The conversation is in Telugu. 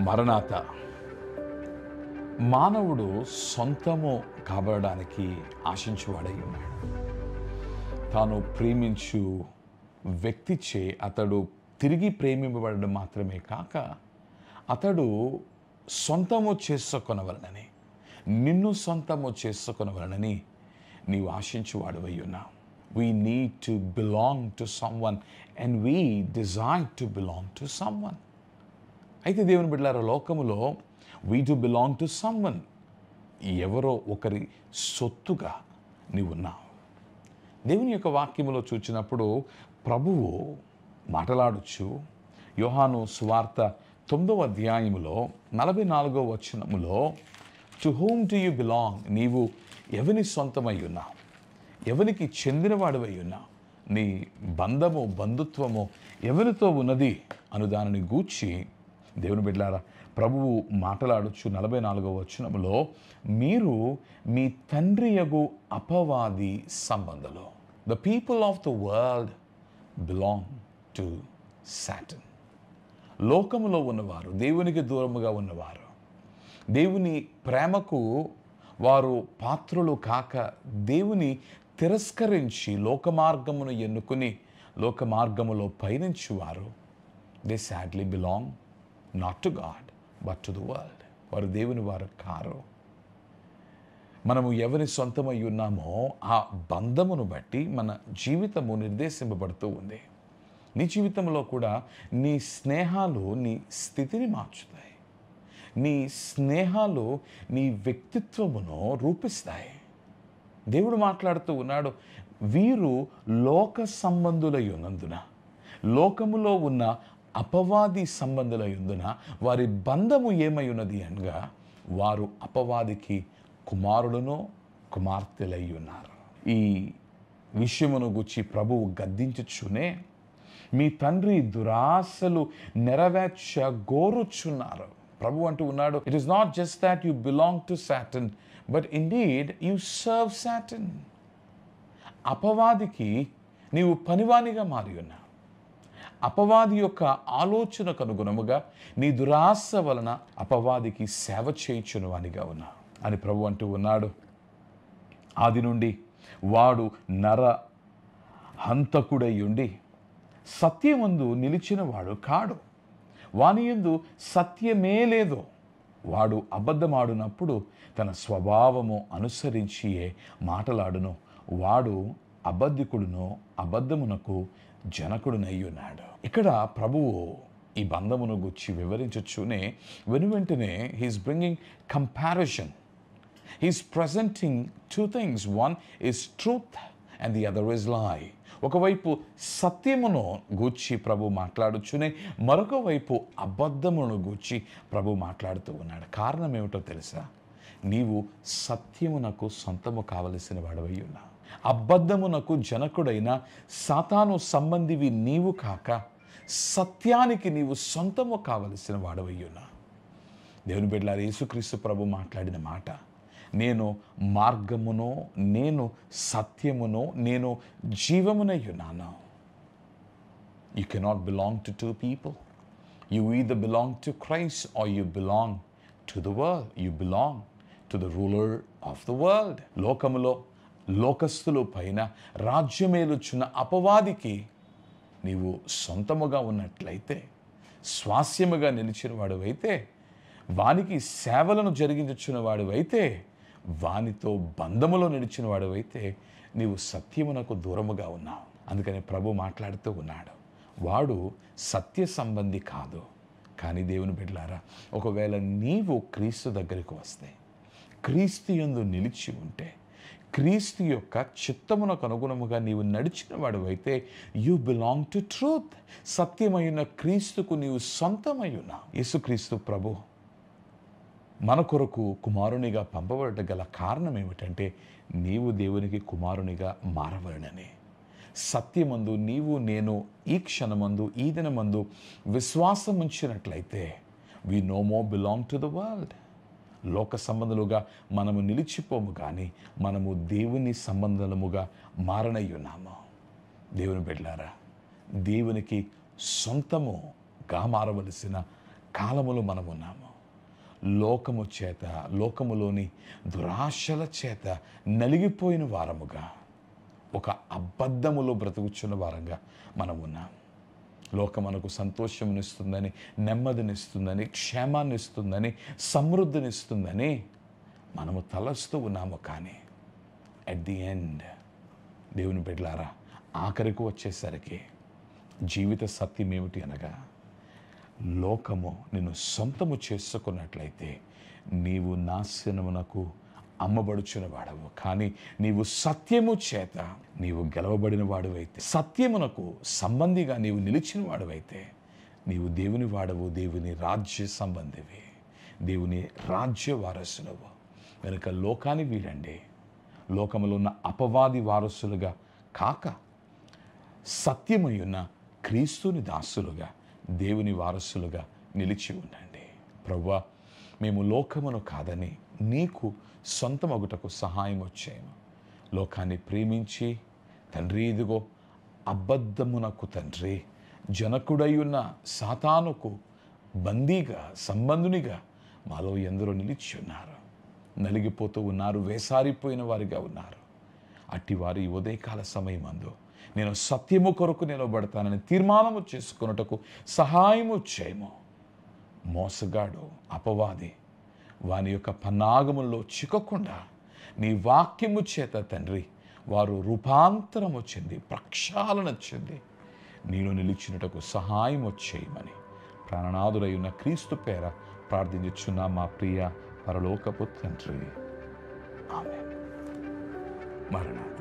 మరణాత మానవుడు సొంతము కాబడడానికి ఆశించువాడై ఉన్నాడు. తాను ప్రేమించు వ్యక్తిచే అతడు తిరిగి ప్రేమింపబడడం మాత్రమే కాక అతడు సొంతము చేసుకొనవలనని, నిన్ను సొంతము చేసుకొనవలనని నీవు ఆశించువాడవై ఉన్నావు. We need to belong to someone and we desire to belong to someone. అయితే దేవుని బిడ్డలారా, లోకములో we do belong to someone. ఎవరో ఒకరి సొత్తుగా నీవు ఉన్నావు. దేవుని యొక్క వాక్యములో చూచినప్పుడు ప్రభువు మాట్లాడుచు యోహాను సువార్త 9వ అధ్యాయములో 44వ వచనములో to whom do you belong? నీవు ఎవని సొంతమై ఉన్నావు, ఎవనికి చెందినవాడివై ఉన్నావు, నీ బంధము బంధుత్వము ఎవరితో ఉన్నది అను దానిని గూర్చి దేవుని బిడ్డలారా ప్రభువు మాట్లాడుచు 44వ వచనములో మీరు మీ తండ్రియగు అపవాది సంబంధులు. The people of the world belong to Satan. లోకములో ఉన్నవారు, దేవునికి దూరముగా ఉన్నవారు, దేవుని ప్రేమకు వారు పాత్రులు కాక దేవుని తిరస్కరించి లోకమార్గమును ఎన్నుకుని లోకమార్గములో పయనించువారు, they sadly belong not to God but to the world. వారు దేవుని వారు కారు. మనము ఎవరి సొంతమై ఉన్నామో ఆ బంధమును బట్టి మన జీవితము నిర్దేశింపబడుతూ ఉంది. నీ జీవితంలో కూడా నీ స్నేహాలు నీ స్థితిని మార్చుతాయి. నీ స్నేహాలు నీ వ్యక్తిత్వమును రూపిస్తాయి. దేవుడు మాట్లాడుతూ ఉన్నాడు, వీరు లోక సంబంధులై ఉన్నందున, లోకములో ఉన్న అపవాది సంబంధులై ఉన్నందున వారి బంధము ఏమై ఉన్నది అనగా వారు అపవాదికి కుమారులను కుమార్తెలై ఉన్నారు. ఈ విషయమును గురించి ప్రభువు గద్దించుచునే మీ తండ్రి దురాశలు నెరవేర్చగోరుచున్నారు. ప్రభు అంటూ ఉన్నాడు, it is not just that you belong to Satan but indeed you serve Satan. అపవాదికి నీవు పనివానిగా మారి ఉన్నావు. అపవాది యొక్క ఆలోచనకు అనుగుణముగా నీ దురాశ వలన అపవాదికి సేవ చేయుచున్నవానిగా ఉన్నావు అని ప్రభు అంటూ ఉన్నాడు. ఆది నుండి వాడు నర హంతకుడై ఉండి సత్యమందు నిలిచినవాడు కాడు, వాని యందు సత్యమే లేదు. వాడు అబద్ధమాడునప్పుడు తన స్వభావము అనుసరించియే మాటలాడును. వాడు అబద్ధికుడును అబద్ధమునకు జనకుడునై ఉన్నాడు. ఇక్కడ ప్రభువు ఈ బంధమును గురించి వివరించుచునే వెనువెంటనే he's bringing comparison. He's presenting two things. One is truth and the other is లై. ఒకవైపు సత్యమును గూర్చి ప్రభు మాట్లాడుచునే మరొక వైపు అబద్ధమును గూర్చి ప్రభు మాట్లాడుతూ ఉన్నాడు. కారణం ఏమిటో తెలుసా? నీవు సత్యమునకు సొంతము కావలసిన వాడవై ఉన్నావు. అబద్ధమునకు జనకుడైన సాతాను సంబంధివి నీవు కాక సత్యానికి నీవు సొంతము కావలసిన వాడవై ఉన్నావు. దేవుని బిడ్డలారా, యేసుక్రీస్తు ప్రభు మాట్లాడిన మాట, నేను మార్గమును, నేను సత్యమును, నేను జీవమునై ఉన్నాను. You cannot belong to two people. You either belong to Christ or you belong to the world. You belong to the ruler of the world. లోకములో లోకస్తుల పైన రాజ్యమేలుచున్న అపవాదికి నీవు సొంతముగా ఉన్నట్లయితే, స్వాస్యముగా నిలిచిన వాడువైతే, వానికి సేవలను జరిగించుచున్న వాడువైతే, వానితో బంధములో నిలిచిన వాడువైతే నీవు సత్యమునకు దూరముగా ఉన్నావు. అందుకని ప్రభు మాట్లాడుతూ ఉన్నాడు, వాడు సత్య సంబంధి కాదు. కానీ దేవుని బిడ్డలారా, ఒకవేళ నీవు క్రీస్తు దగ్గరికి వస్తే, క్రీస్తు యందు నిలిచి ఉంటే, క్రీస్తు యొక్క చిత్తమునకు అనుగుణముగా నీవు నడిచిన వాడువైతే, యు బిలాంగ్ టు ట్రూత్. సత్యమైన క్రీస్తుకు నీవు సొంతమై ఉన్నావు. యేసుక్రీస్తు ప్రభు మన కొరకు కుమారునిగా పంపబడట గల కారణం ఏమిటంటే, నీవు దేవునికి కుమారునిగా మారవలనని. సత్యమందు నీవు నేను ఈ క్షణమందు ఈ దినమందు విశ్వాసం ఉంచినట్లయితే we no more belong to the world. లోక సంబంధులుగా మనము నిలిచిపోము, కానీ మనము దేవుని సంబంధముగా మారనయ్యున్నాము. దేవుని బిడ్డలారా, దేవునికి సొంతముగా మారవలసిన కాలములో మనం ఉన్నాము. లోకము చేత, లోకములోని దురాశల చేత నలిగిపోయిన వారముగా, ఒక అబద్ధములో బ్రతుకుచున్న వారంగా మనం ఉన్నాం. లోకం మనకు సంతోషమునిస్తుందని, నెమ్మదినిస్తుందని, క్షేమాన్నిస్తుందని, సమృద్ధినిస్తుందని మనము తలస్తూ ఉన్నాము. కానీ అట్ ది ఎండ్ దేవుని బిడ్డలారా, ఆఖరికి వచ్చేసరికి జీవిత సత్యం ఏమిటి అనగా, లోకము నిన్ను సొంతము చేసుకున్నట్లయితే నీవు నాశనమునకు అమ్మబడుచున్న వాడవు. కానీ నీవు సత్యము చేత నీవు గెలవబడిన వాడువైతే, సత్యమునకు సంబంధిగా నీవు నిలిచిన వాడువైతే నీవు దేవుని వాడవు, దేవుని రాజ్య సంబంధివి, దేవుని రాజ్య వారసులవు. కనుక లోకాన్ని వీడండి, లోకములో ఉన్న అపవాది వారసులుగా కాక సత్యమై ఉన్న క్రీస్తుని దాసులుగా, దేవుని వారసులుగా నిలిచి ఉండండి. ప్రభువా, మేము లోకమును కాదని నీకు సొంతమగుటకు సహాయం వచ్చాము. లోకాన్ని ప్రేమించి తండ్రి, ఇదిగో అబద్ధమునకు తండ్రి జనకుడై ఉన్న సాతానుకు బందీగా, సంబంధునిగా మాలో ఎందరో నిలిచి ఉన్నారు. నలిగిపోతూ ఉన్నారు, వేసారిపోయిన వారిగా ఉన్నారు. అట్టివారు ఈ ఉదయకాల సమయమందు నేను సత్యము కొరకు నిలబడతానని తీర్మానము చేసుకొనుటకు సహాయము చేయము. మోసగాడు, అపవాది వాని యొక్క పన్నాగముల్లో చిక్కకుండా నీ వాక్యము చేత తండ్రి వారు రూపాంతరము చెంది, ప్రక్షాళన చెంది నీలో నిలిచినటకు సహాయము చేయమని ప్రాణనాథుడై ఉన్న క్రీస్తు పేర ప్రార్థించుచున్నా మా ప్రియ పరలోకపు తండ్రి. ఆమేన్. మరణాత.